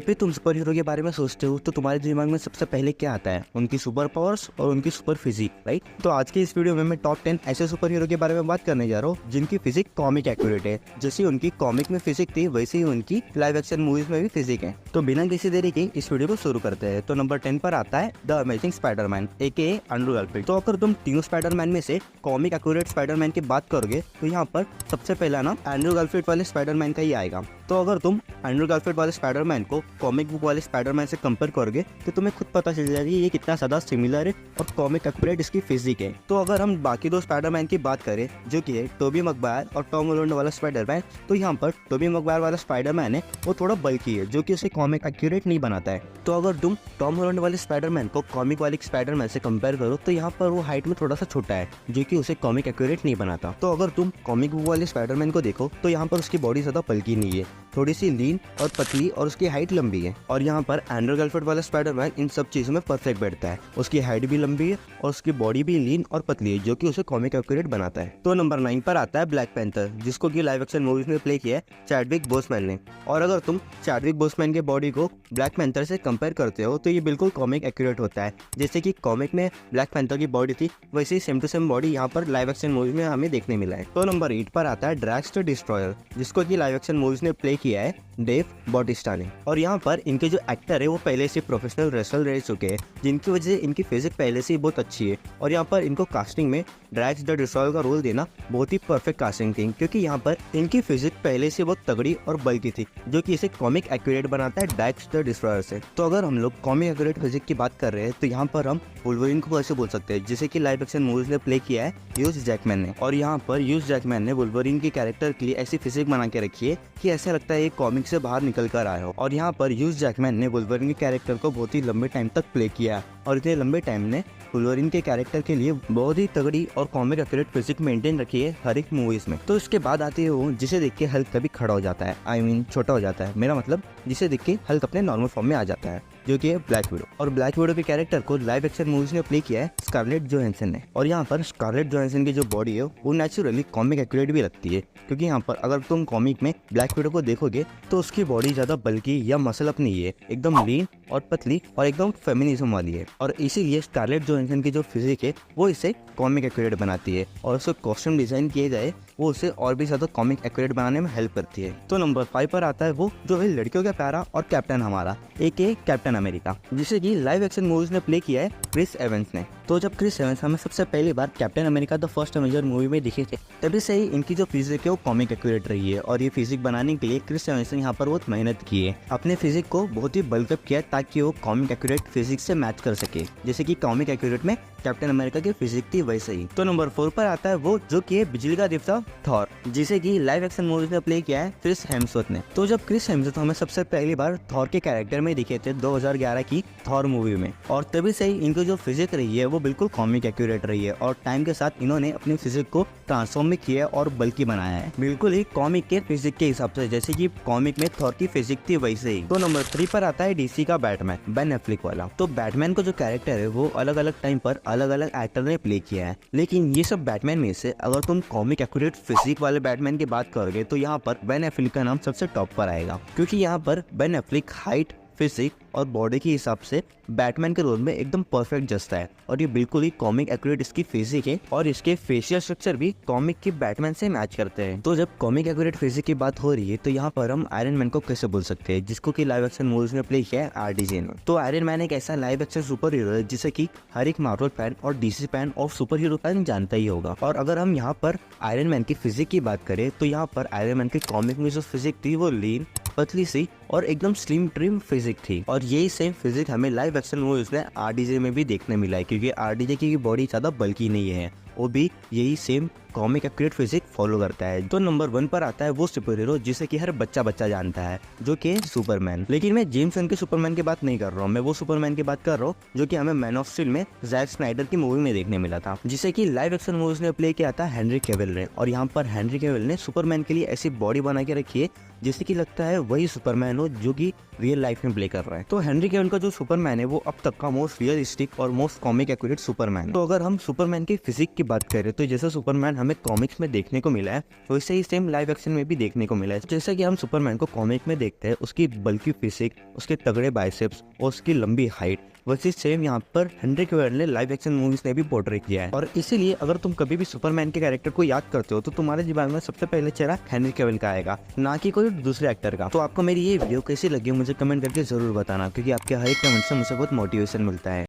भी तुम super hero के बारे में सोचते हो तो तुम्हारे दिमाग में सबसे पहले क्या आता है? उनकी सुपर पावर्स और उनकी सुपर फिजिक, राइट? तो आज की इस वीडियो में मैं टॉप 10 ऐसे सुपर हीरो के बारे में बात करने जा रहा हूँ जिनकी फिजिक कॉमिक एक्यूरेट है। जैसी उनकी कॉमिक में फिजिक थी वैसे ही उनकी लाइव एक्शन मूवीज में भी फिजिक है। तो बिना किसी देरी के इस वीडियो को शुरू करते हैं। तो नंबर 10 पर आता है the amazing Spiderman AKA Andrew Garfield. तो अगर तुम तीनों स्पाइडरमैन में से कॉमिक एक्यूरेट स्पाइडरमैन की बात करोगे तो यहाँ पर सबसे पहला नाम एंड्रू गारफील्ड वाले स्पाइडरमैन का ही आएगा। तो अगर तुम एंड्रू गारफील्ड वाले स्पाइडरमैन को कॉमिक बुक वाले स्पाइडरमैन से कंपेयर करोगे तो तुम्हें खुद पता चल जाएगा ये कितना ज्यादा सिमिलर है और कॉमिक एक्यूरेट इसकी फिजिक है। तो अगर हम बाकी दो स्पाइडरमैन की बात करें जो कि है टोबी मैगवायर और टॉम हॉलैंड वाला स्पाइडरमैन, तो यहाँ पर टोबी मैगवायर वाला स्पाइडरमैन है वो थोड़ा बल्की है जो कि उसे कॉमिक एक्यूरेट नहीं बनाता है। तो अगर तुम टॉम हॉलैंड वाले स्पाइडरमैन को कॉमिक वाले स्पाइडरमैन से कंपेयर करो तो यहाँ पर वो हाइट में थोड़ा सा छोटा है जो कि उसे कॉमिक एक्यूरेट नहीं बनाता। तो अगर तुम कॉमिक बुक वाले स्पाइडरमैन को देखो तो यहाँ पर उसकी बॉडी ज्यादा बल्की नहीं है, थोड़ी सी लीन और पतली और उसकी हाइट लंबी है। और यहाँ पर एंड्रू गारफील्ड वाला स्पाइडरमैन इन सब चीजों में परफेक्ट बैठता है। उसकी हाइट भी लंबी है और उसकी बॉडी भी लीन और पतली है जो कि उसे कॉमिक एक्यूरेट बनाता है। तो नंबर 9 पर आता है ब्लैक पैंथर, जिसको कि लाइव एक्शन मूवीज में प्ले किया है चैडविक बोसमैन ने। और अगर तुम चैडविक बोसमैन के बॉडी को ब्लैक पैंथर से कंपेयर करते हो तो ये बिल्कुल कॉमिक एक्यूरेट होता है। जैसे कि कॉमिक में ब्लैक पैंथर की बॉडी थी वैसे ही सेम टू सेम बॉडी यहाँ पर लाइव एक्शन मूवीज में हमें देखने मिला है। तो नंबर 8 पर आता है ड्रैक्स द डिस्ट्रॉयर, जिसको कि लाइव एक्शन मूवीज ने प्ले किया है डेव बॉटिस्टा ने। और यहाँ पर इनके जो एक्टर है वो पहले से प्रोफेशनल रेसलर रह चुके हैं जिनकी वजह से इनकी फिजिक पहले से ही बहुत अच्छी है। और यहाँ पर इनको कास्टिंग में ड्रैक्स द डिस्ट्रॉयर का रोल देना बहुत ही परफेक्ट कास्टिंग थी, क्योंकि यहाँ पर इनकी फिजिक पहले से बहुत तगड़ी और बल्की थी जो कि इसे कॉमिक एक्यूरेट बनाता है ड्रैक्स द डिस्ट्रॉयर से। तो अगर हम लोग कॉमिक एक्यूरेट फिजिक की बात कर रहे हैं तो यहाँ पर हम वुल्वरीन को कैसे बोल सकते हैं, जिसे कि लाइव एक्शन मूवीज ने प्ले किया है ह्यूज जैकमैन ने। और यहाँ पर ह्यूज जैकमैन ने वुल्वरीन के कैरेक्टर के लिए ऐसी फिजिक बना के रखी है कि ऐसा लगता है ये कॉमिक से बाहर निकल कर आया हो। और यहाँ पर ह्यूज जैकमैन ने वुल्वरीन के कैरेक्टर को बहुत ही लंबे टाइम तक प्ले किया और इतने लंबे टाइम ने वुल्वरीन के कैरेक्टर के लिए बहुत ही तगड़ी और कॉमिक एक्यूरेट फिजिक मेंटेन रखी है हर एक मूवीज में। तो इसके बाद आती है वो जिसे देख के हल्क कभी खड़ा हो जाता है, I mean छोटा हो जाता है, मेरा मतलब जिसे देख के हल्क अपने नॉर्मल फॉर्म में आ जाता है, जो कि है ब्लैक विडो। और ब्लैक विडो के कैरेक्टर को लाइव एक्शन मूवीज में प्ले किया है स्कारलेट जोहानसन ने। और यहाँ पर स्कारलेट जोहानसन की जो बॉडी है वो नेचुरली कॉमिक एक्यूरेट भी लगती है, क्योंकि यहाँ पर अगर तुम कॉमिक में ब्लैक विडो को देखोगे तो उसकी बॉडी ज्यादा बल्की या मसल अप नहीं है, एकदम लीन और पतली और एकदम फेमिनिज्म वाली है। और इसीलिए स्कारलेट जोहानसन की जो फिजिक है वो इसे कॉमिक एक्यूरेट बनाती है और उसको कॉस्ट्यूम डिजाइन किए जाए वो उसे और भी ज्यादा कॉमिक एक्यूरेट बनाने में हेल्प करती है। तो नंबर 5 पर आता है वो जो है लड़कियों का प्यारा और कैप्टन हमारा AKA कैप्टन अमेरिका, जिसे कि लाइव एक्शन मूवीज ने प्ले किया है क्रिस एवंस ने। तो जब क्रिस एवंस हमें सबसे पहली बार Captain America the First Avenger movie में दिखे थे तभी से ही इनकी जो फिजिक है वो कॉमिक एक्यूरेट रही है। और ये फिजिक बनाने के लिए क्रिस एवंस ने यहाँ पर बहुत मेहनत की है, अपने फिजिक को बहुत ही बल्कअप किया ताकि वो कॉमिक एक्यूरेट फिजिक से मैच कर सके, जैसे कि कॉमिक एक्यूरेट में कैप्टन अमेरिका की फिजिक थी वैसे ही। तो नंबर 4 पर आता है वो जो कि बिजली का देवता थॉर, जिसे कि लाइव एक्शन मूवीज में प्ले किया है क्रिस हेम्सवर्थ ने। तो जब क्रिस हेम्सवर्थ हमें सबसे पहली बार थॉर के कैरेक्टर में दिखे थे 2011 की थॉर मूवी में, और तभी से ही इनकी जो फिजिक रही है वो बिल्कुल कॉमिक एक्यूरेट रही है। और टाइम के साथ इन्होंने अपनी फिजिक को ट्रांसफॉर्म भी किया और बल्कि बनाया है बिल्कुल ही कॉमिक के फिजिक के हिसाब से, जैसे कि कॉमिक में थॉर की फिजिक थी वैसे ही। तो नंबर 3 पर आता है DC का बैटमैन बेन एफ्लेक वाला। तो बैटमैन को जो कैरेक्टर है वो अलग अलग टाइम पर अलग अलग एक्टर ने प्ले किया है, लेकिन ये सब बैटमैन में से अगर तुम कॉमिक एक्यूरेट फिजिक वाले बैटमैन की बात करोगे तो यहाँ पर बेन एफ्लेक का नाम सबसे टॉप पर आएगा, क्योंकि यहाँ पर बेन एफ्लेक हाइट, फिजिक और बॉडी के हिसाब से बैटमैन के रोल में एकदम परफेक्ट जचता है। और ये बिल्कुल ही कॉमिक एक्यूरेट इसकी फिजिक है और इसके फेशियल स्ट्रक्चर भी कॉमिक के बैटमैन से मैच करते हैं। तो जब कॉमिक एक्यूरेट फिजिक की बात हो रही है तो यहाँ पर हम आयरन मैन को कैसे बोल सकते हैं, जिसको कि लाइव एक्शन मूवीज में प्ले किया है RDJ ने। तो आयरन मैन एक ऐसा लाइव एक्शन सुपर हीरो है जिसे कि हर एक मार्वल फैन और DC फैन और सुपर हीरो फैन जानता ही होगा। और अगर हम यहाँ पर आयरन मैन की फिजिक की बात करें तो यहाँ पर आयरन मैन की कॉमिक में जो फिजिक थी वो लीन, पतली सी और एकदम स्लिम ट्रिम फिजिक थी। और यही सेम फिजिक हमें लाइव एक्शन मूवीज में RDJ में भी देखने मिला है, क्योंकि RDJ की बॉडी ज्यादा बल्की नहीं है, वो भी यही सेम कॉमिक एक्यूरेट फिजिक फॉलो करता है। तो नंबर 1 पर आता है वो सुपर हीरो जिसे कि हर बच्चा जानता है, जो कि सुपरमैन। लेकिन मैं जेम्स गन के सुपरमैन की बात नहीं कर रहा हूँ, मैं वो सुपरमैन की बात कर रहा हूँ जो कि हमें मैन ऑफ स्टील में जैक स्नाइडर की मूवी में देखने मिला था, जिसे कि लाइव एक्शन मूवीज ने प्ले किया था हेनरी कैविल ने। और यहाँ पर हेनरी कैविल ने सुपरमैन के लिए ऐसी बॉडी बना के रखी है जैसे कि लगता है वही सुपरमैन हो जो कि रियल लाइफ में प्ले कर रहा है। तो हेनरी कैविल का जो सुपरमैन है वो अब तक का मोस्ट रियलिस्टिक और मोस्ट कॉमिक एक्यूरेट सुपरमैन। तो अगर हम सुपरमैन की फिजिक की बात करें तो जैसे सुपरमैन हमें कॉमिक्स में देखने को मिला है वैसे ही सेम लाइव एक्शन में भी देखने को मिला है। जैसा कि हम सुपरमैन को कॉमिक में देखते हैं, उसकी बल्कि फिजिक, उसके तगड़े बाइसेप्स और उसकी लंबी हाइट, वैसे सेम यहाँ पर हेनरी कैविल ने लाइव एक्शन मूवीज ने भी पोर्ट्रे किया है। और इसीलिए अगर तुम कभी भी सुपरमैन के कैरेक्टर को याद करते हो तो तुम्हारे दिमाग में सबसे पहले चेहरा हेनरी कैविल का आएगा, ना कि कोई दूसरे एक्टर का। तो आपको मेरी ये वीडियो कैसी लगी मुझे कमेंट करके जरूर बताना, क्योंकि आपके हर एक कमेंट से मुझे बहुत मोटिवेशन मिलता है।